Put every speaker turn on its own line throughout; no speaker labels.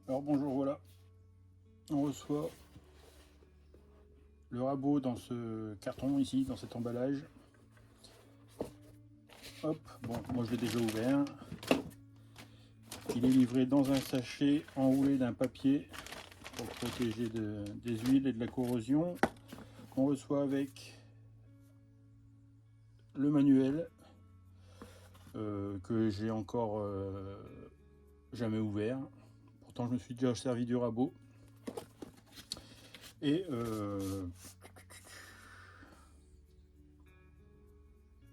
Alors bonjour, voilà, on reçoit le rabot dans ce carton ici, dans cet emballage. Hop, bon, moi je l'ai déjà ouvert. Il est livré dans un sachet enroulé d'un papier pour protéger des huiles et de la corrosion. On reçoit avec le manuel que j'ai encore jamais ouvert. Pourtant je me suis déjà servi du rabot. Et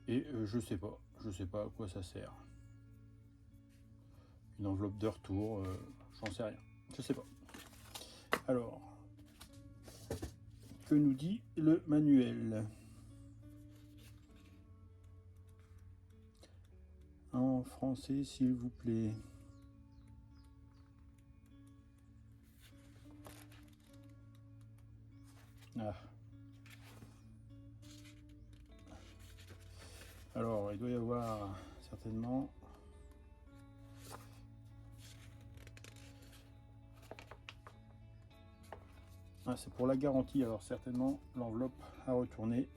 je sais pas à quoi ça sert. Une enveloppe de retour, j'en sais rien, je sais pas. Alors, que nous dit le manuel? En français, s'il vous plaît. Ah. Alors, il doit y avoir certainement... Ah, c'est pour la garantie, alors certainement l'enveloppe à retourner.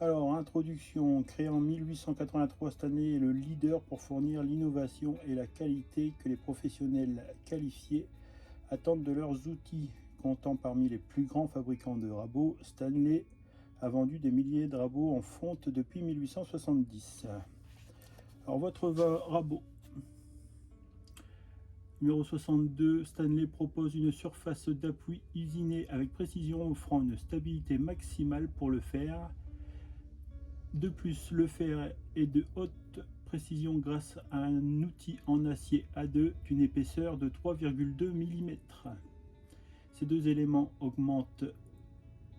Alors, introduction. Créé en 1883, Stanley est le leader pour fournir l'innovation et la qualité que les professionnels qualifiés attendent de leurs outils. Comptant parmi les plus grands fabricants de rabots, Stanley a vendu des milliers de rabots en fonte depuis 1870. Alors, votre rabot numéro 62, Stanley propose une surface d'appui usinée avec précision offrant une stabilité maximale pour le fer. De plus, le fer est de haute précision grâce à un outil en acier A2 d'une épaisseur de 3,2 mm. Ces deux éléments augmentent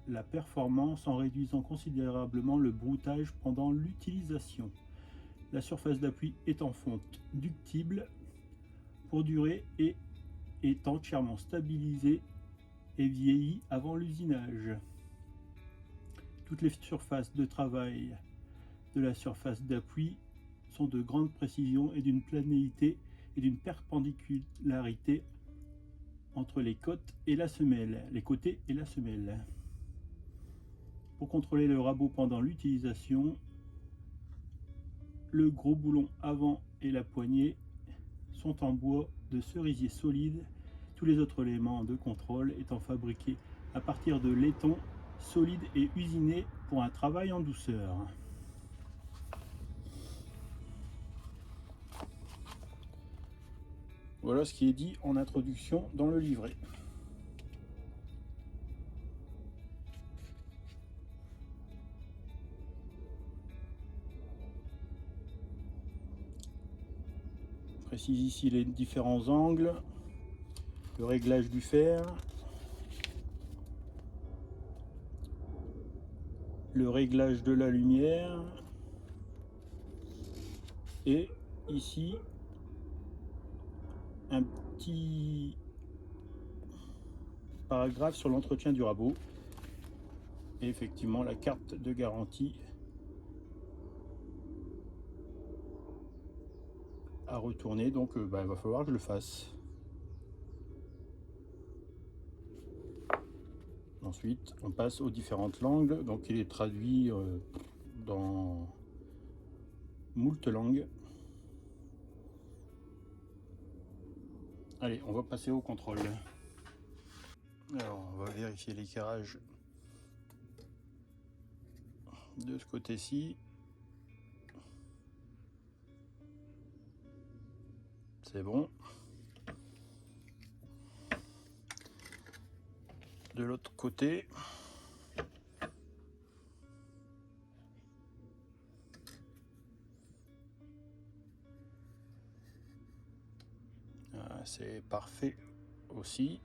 la performance en réduisant considérablement le broutage pendant l'utilisation. La surface d'appui est en fonte ductible pour durer et est entièrement stabilisée et vieillie avant l'usinage. Toutes les surfaces de travail de la surface d'appui sont de grande précision et d'une planéité et d'une perpendicularité entre les côtes et la semelle, les côtés et la semelle. Pour contrôler le rabot pendant l'utilisation, le gros boulon avant et la poignée sont en bois de cerisier solide, tous les autres éléments de contrôle étant fabriqués à partir de laiton solide et usinés pour un travail en douceur. Voilà ce qui est dit en introduction dans le livret. Je précise ici les différents angles, le réglage du fer, le réglage de la lumière et ici un petit paragraphe sur l'entretien du rabot et effectivement la carte de garantie à retourner, donc il va falloir que je le fasse. Ensuite on passe aux différentes langues, donc il est traduit dans moult langues. Allez, on va passer au contrôle. Alors on va vérifier l'éclairage de ce côté-ci. C'est bon. De l'autre côté, c'est parfait aussi.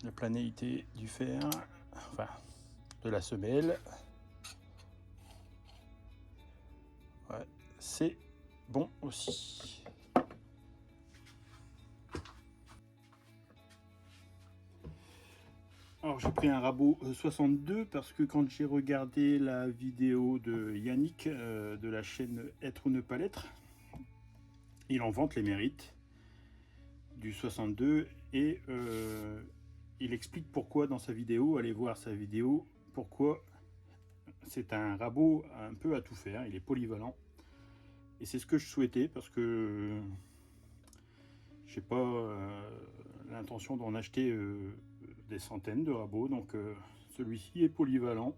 La planéité du fer, enfin de la semelle, ouais, c'est bon aussi. Alors Alors j'ai pris un rabot 62 parce que quand j'ai regardé la vidéo de Yannick de la chaîne Être ou ne pas l'être, il en vante les mérites du 62 et il explique pourquoi dans sa vidéo. Allez voir sa vidéo, pourquoi c'est un rabot un peu à tout faire, il est polyvalent. Et c'est ce que je souhaitais parce que j'ai pas l'intention d'en acheter des centaines de rabots, donc celui-ci est polyvalent,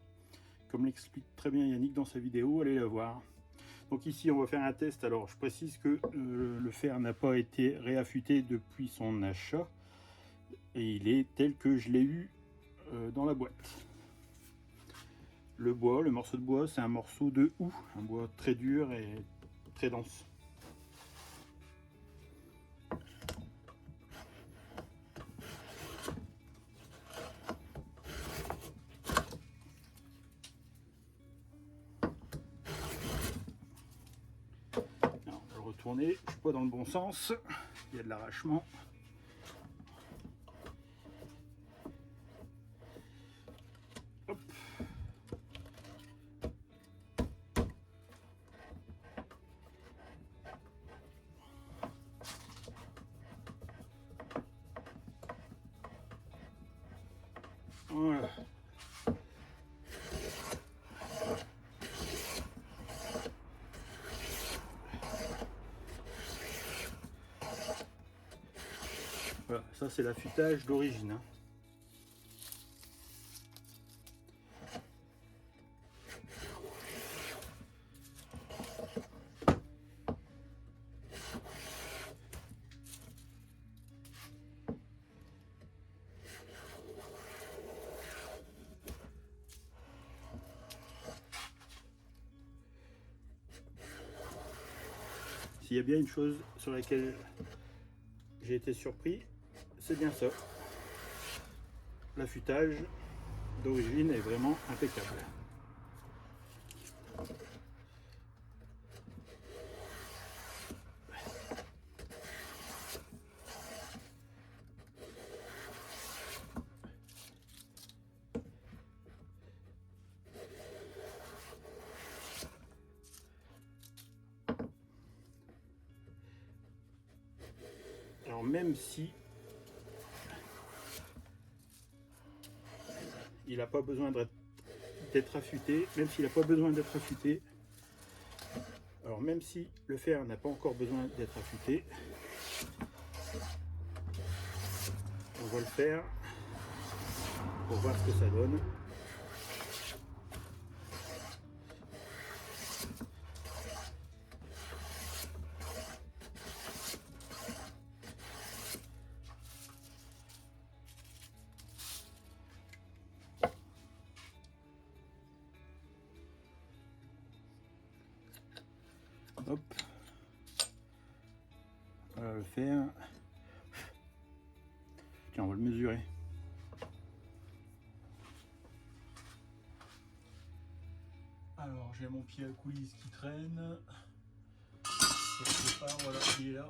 comme l'explique très bien Yannick dans sa vidéo, allez la voir. Donc ici on va faire un test. Alors je précise que le fer n'a pas été réaffûté depuis son achat et il est tel que je l'ai eu dans la boîte. Le bois, le morceau de bois, c'est un morceau de houx, un bois très dur et très dense. Alors, on va le retourner, je suis pas dans le bon sens, il y a de l'arrachement. Hop. Voilà. Voilà, ça c'est l'affûtage d'origine. Hein. S'il y a bien une chose sur laquelle j'ai été surpris, c'est bien ça. L'affûtage d'origine est vraiment impeccable. Alors même si il n'a pas besoin d'être affûté, alors même si le fer n'a pas encore besoin d'être affûté, on va le faire pour voir ce que ça donne. Hop, voilà le fer. Tiens, on va le mesurer. Alors j'ai mon pied à coulisse qui traîne. Quelque part, voilà, il est là.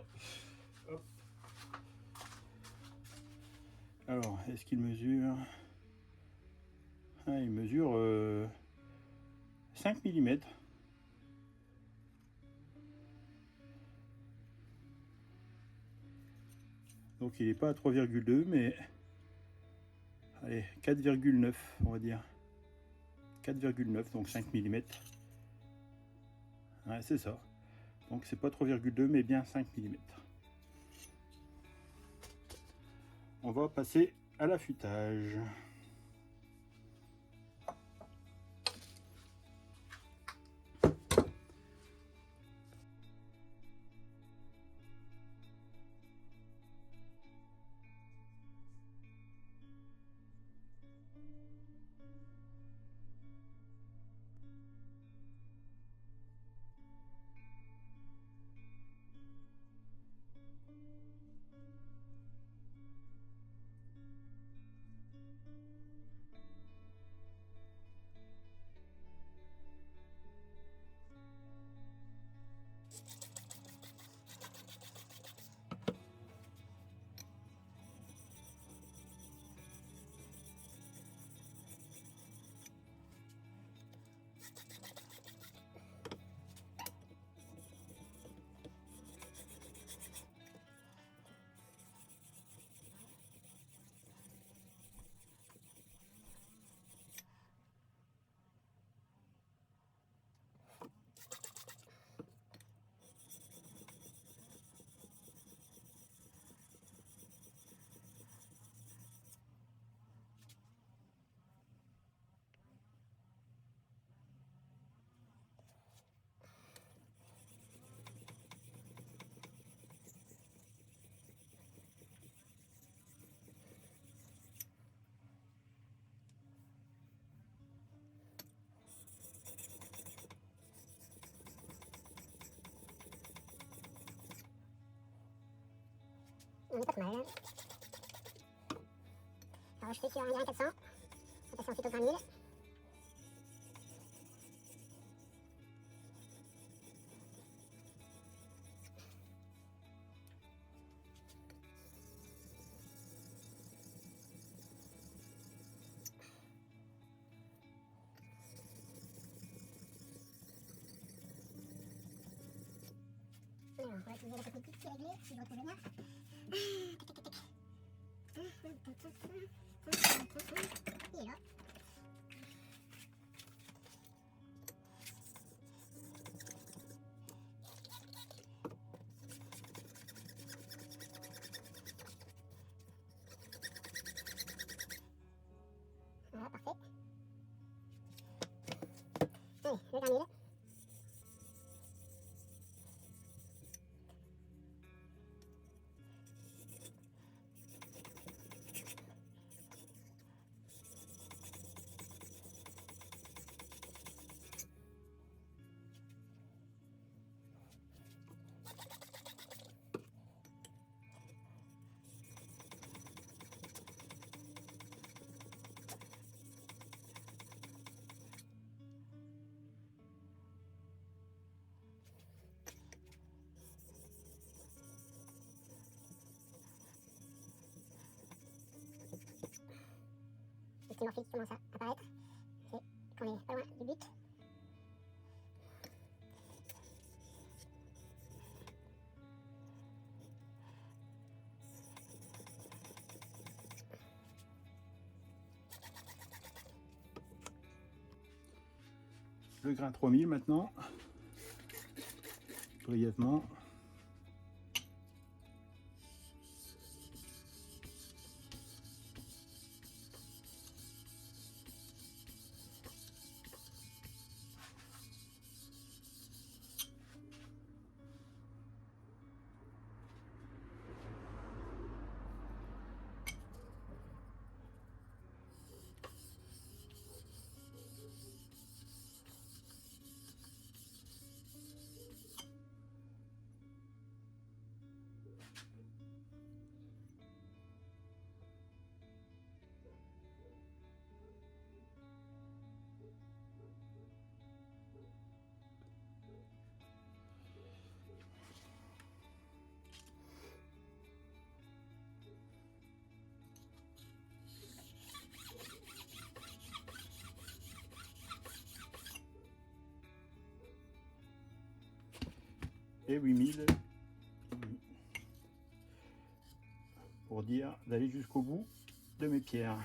Hop. Alors, est-ce qu'il mesure? Ah, il mesure 5 mm. Donc il n'est pas à 3,2 mais allez, 4,9 on va dire. 4,9 donc 5 mm. Ouais, c'est ça. Donc c'est pas 3,2 mais bien 5 mm. On va passer à l'affûtage.
On est pas trop mal. Alors je fais sur 1 400. On va passer ensuite au grain 1000. Alors, on va utiliser la petite qui est réglée, si je retrouve bien. Il est là. Voilà, parfait. Allez, le grain 1000. Le petit morphique commence à apparaître. C'est qu'on est pas loin du but.
Le grain 3000 maintenant, brièvement. Et 8000 pour dire d'aller jusqu'au bout de mes pierres.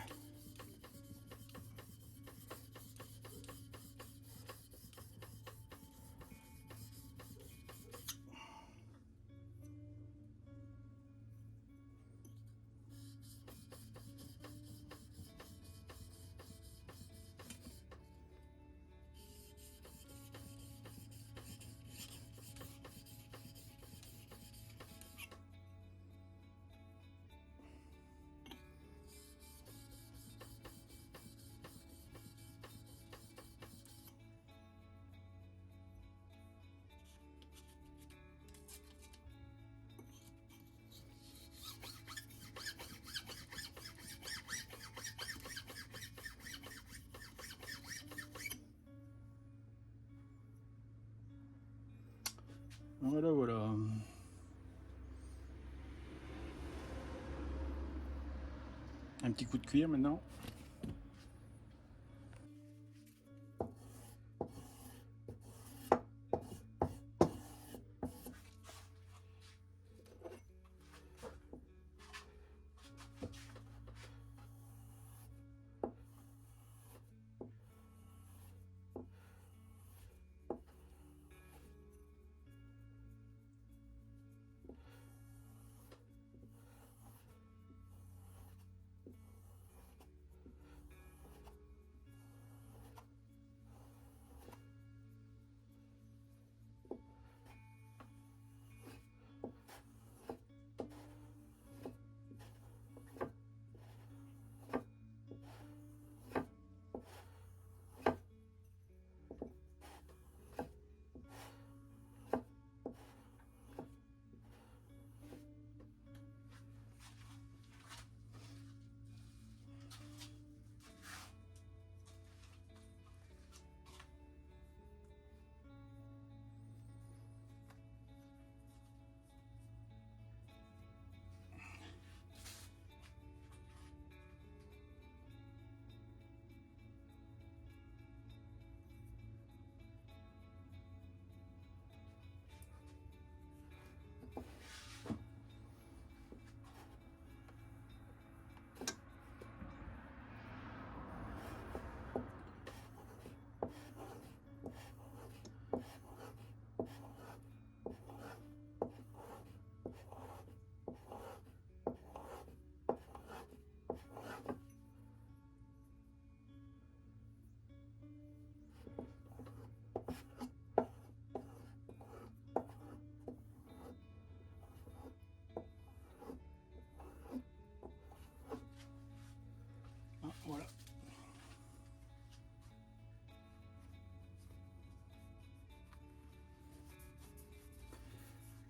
Voilà, voilà. Un petit coup de cuir maintenant.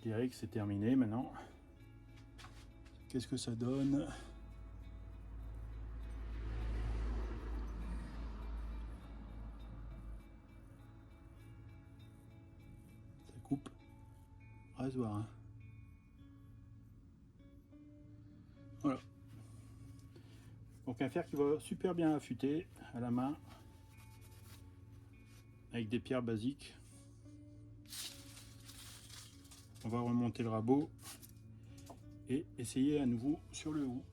Je dirais que c'est terminé maintenant. Qu'est-ce que ça donne? Ça coupe. Rasoir. Hein. Voilà. Donc un fer qui va super bien affûter à la main avec des pierres basiques. On va remonter le rabot et essayer à nouveau sur le haut.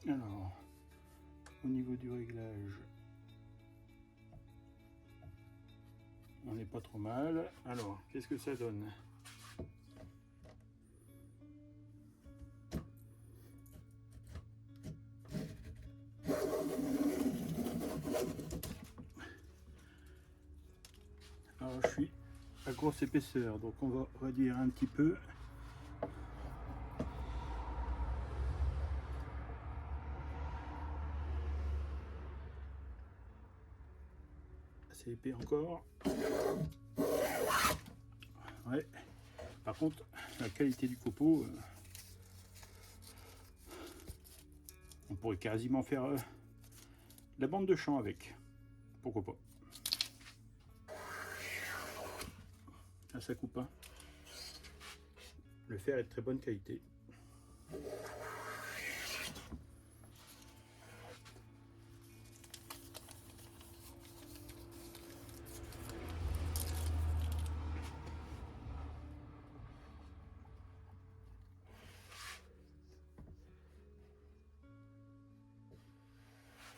Alors, au niveau du réglage, on n'est pas trop mal. Alors, qu'est-ce que ça donne? Alors, je suis à grosse épaisseur, donc on va réduire un petit peu. C'est épais encore. Ouais. Par contre, la qualité du copeau, on pourrait quasiment faire la bande de chant avec. Pourquoi pas. Ah, ça coupe pas. Le fer est de très bonne qualité.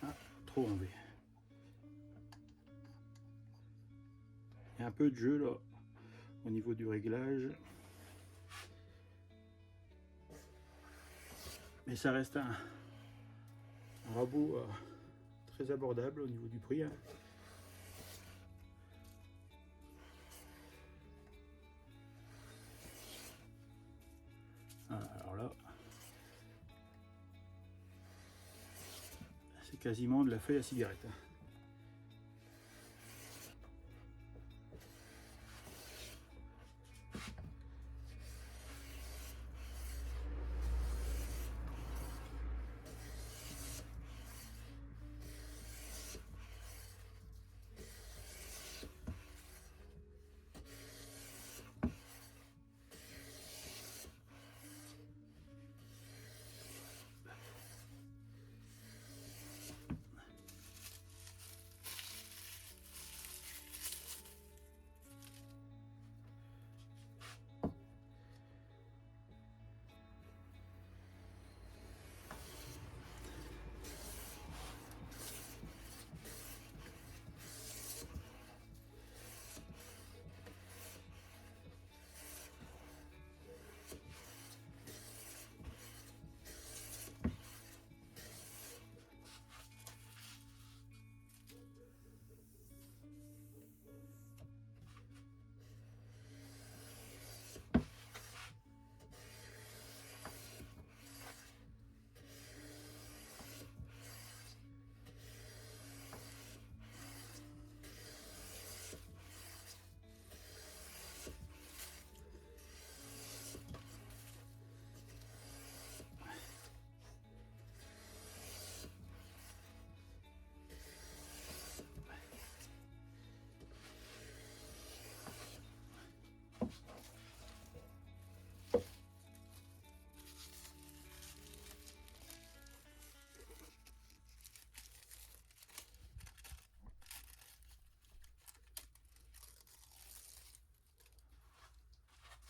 Ah, trop enlevé. Il y a un peu de jeu là au niveau du réglage. Mais ça reste un rabot très abordable au niveau du prix. Hein. Alors là, c'est quasiment de la feuille à cigarette. Hein.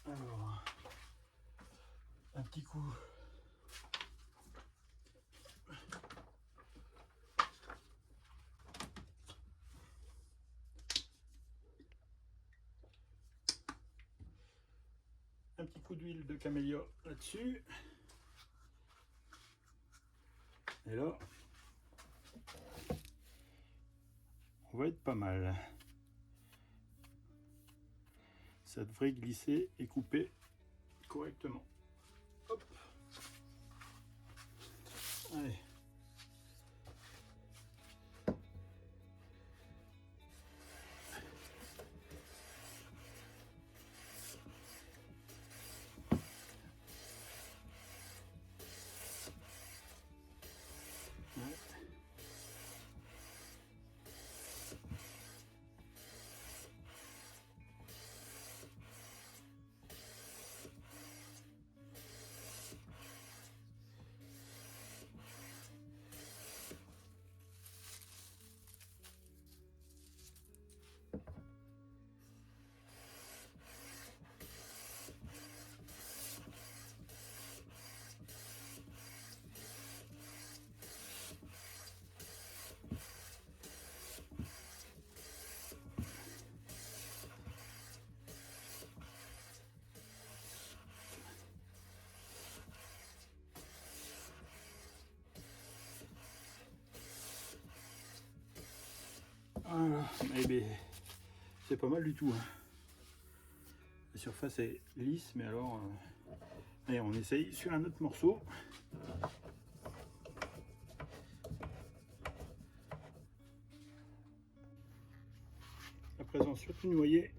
Alors, un petit coup. Un petit coup d'huile de camélia là-dessus. Et là, on va être pas mal. Ça devrait glisser et couper correctement. Hop. Allez. Voilà, eh bien, c'est pas mal du tout. Hein. La surface est lisse, mais alors, allez, on essaye sur un autre morceau. À présent, surtout noyer.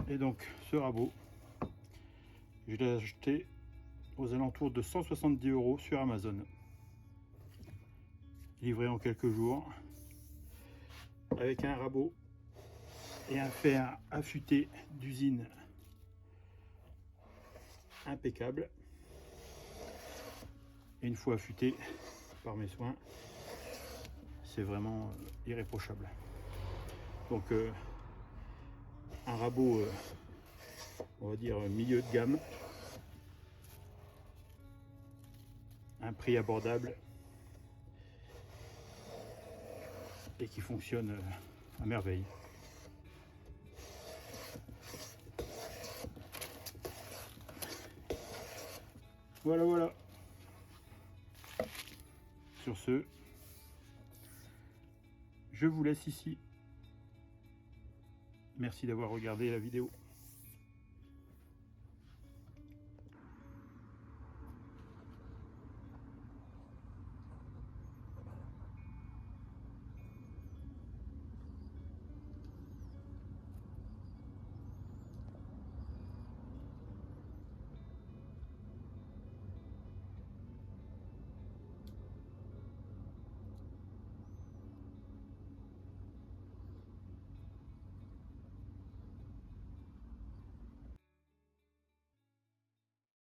Et donc ce rabot, je l'ai acheté aux alentours de 170 € sur Amazon. Livré en quelques jours. Avec un rabot et un fer affûté d'usine impeccable. Et une fois affûté par mes soins, c'est vraiment irréprochable. Donc un rabot, on va dire milieu de gamme, un prix abordable et qui fonctionne à merveille. Voilà, voilà. Sur ce, je vous laisse ici. Merci d'avoir regardé la vidéo.